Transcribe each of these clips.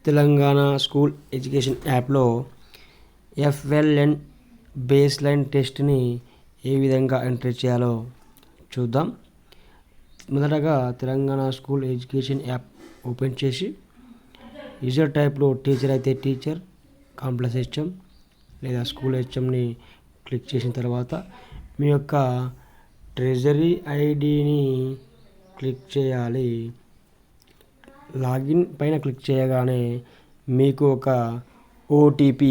Telangana school education యాప్లో FLN base line టెస్ట్ని ఏ విధంగా enter చేయాలో చూద్దాం. మొదటగా Telangana school education app open చేసి యూజర్ టైప్లో టీచర్ అయితే టీచర్, కాంప్లెక్స్ HM లేదా స్కూల్ HMని క్లిక్ చేసిన తర్వాత మీ యొక్క ట్రెజరీ ఐడిని క్లిక్ చేయాలి. లాగిన్ పైన క్లిక్ చేయగానే మీకు ఒక OTP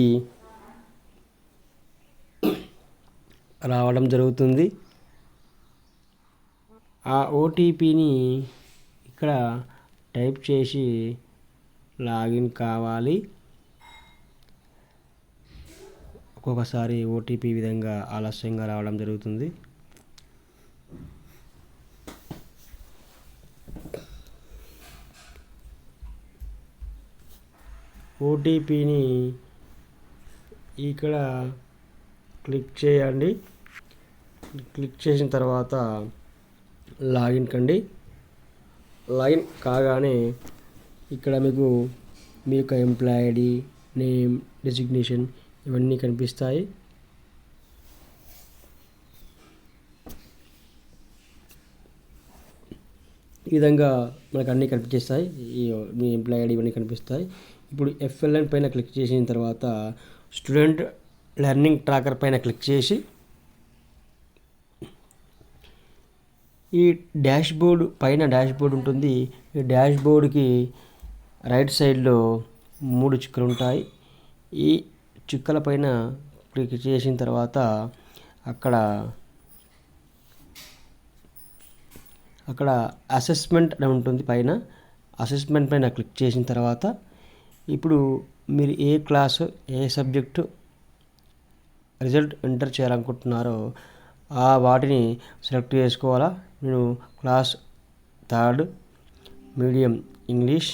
రావడం జరుగుతుంది. ఆ OTPని ఇక్కడ టైప్ చేసి లాగిన్ కావాలి. ఒక్కొక్కసారి OTP విధంగా ఆలస్యంగా రావడం జరుగుతుంది. OTPని ఇక్కడ క్లిక్ చేయండి. క్లిక్ చేసిన తర్వాత లాగిన్ కండి. లాగిన్ కాగానే ఇక్కడ మీకు మీ యొక్క ఎంప్లాయ్ ID, నేమ్, డెసిగ్నేషన్ ఇవన్నీ కనిపిస్తాయి. ఈ విధంగా మనకు అన్నీ కనిపించేస్తాయి. మీ ఎంప్లాయ్ ID ఇవన్నీ కనిపిస్తాయి. ఇప్పుడు FLN పైన క్లిక్ చేసిన తర్వాత స్టూడెంట్ లెర్నింగ్ ట్రాకర్ పైన క్లిక్ చేసి ఈ డాష్బోర్డ్ పైన డాష్బోర్డ్ ఉంటుంది. ఈ డాష్బోర్డ్కి రైట్ సైడ్లో 3 చుక్కలు ఉంటాయి. ఈ చుక్కల పైన క్లిక్ చేసిన తర్వాత అక్కడ అసెస్మెంట్ అని ఉంటుంది. పైన అసెస్మెంట్ పైన క్లిక్ చేసిన తర్వాత ఇప్పుడు మీరు ఏ క్లాసు, ఏ సబ్జెక్టు రిజల్ట్ ఎంటర్ చేయాలనుకుంటున్నారో ఆ వాటిని సెలెక్ట్ చేసుకోవాలా. నేను క్లాస్ 3rd మీడియం ఇంగ్లీష్,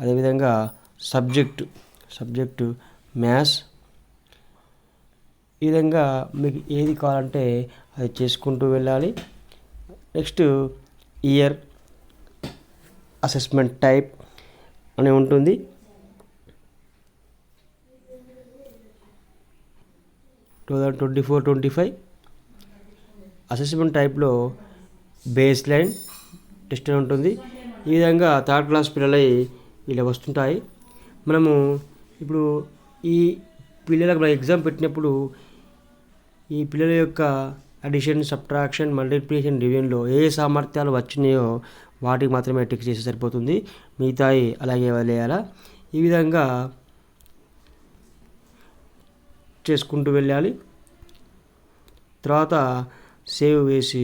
అదేవిధంగా సబ్జెక్టు మ్యాథ్స్. ఈ విధంగా మీకు ఏది కావాలంటే అది చేసుకుంటూ వెళ్ళాలి. నెక్స్ట్ ఇయర్, అసెస్మెంట్ టైప్ అని ఉంటుంది. టూ 2024-25 అసెస్మెంట్ టైప్లో బేస్ లైన్ టెస్ట్ అని ఉంటుంది. ఈ విధంగా 3rd క్లాస్ పిల్లలై ఇలా వస్తుంటాయి. మనము ఇప్పుడు ఈ పిల్లలకు ఎగ్జామ్ పెట్టినప్పుడు ఈ పిల్లల యొక్క అడిషన్, సబ్ట్రాక్షన్, మల్టిప్లికేషన్, డివిజన్లో ఏ సామర్థ్యాలు వచ్చినాయో వాటికి మాత్రమే టిక్ చేసి సరిపోతుంది. మిగతాయి అలాగే వదిలేయాలా. ఈ విధంగా చేసుకుంటూ వెళ్ళాలి. తర్వాత సేవ్ వేసి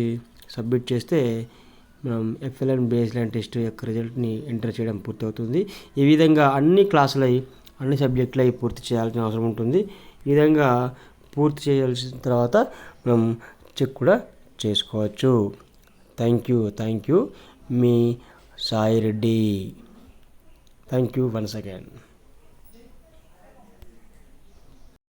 సబ్మిట్ చేస్తే మనం FLN బేస్ లైన్ టెస్ట్ యొక్క రిజల్ట్ని ఎంటర్ చేయడం పూర్తవుతుంది. ఈ విధంగా అన్ని క్లాసులై, అన్ని సబ్జెక్టులై పూర్తి చేయాల్సిన అవసరం ఉంటుంది. ఈ విధంగా పూర్తి చేయాల్సిన తర్వాత మనం చెక్ కూడా చేసుకోవచ్చు. Thank you me Sai Reddy. Thank you once again.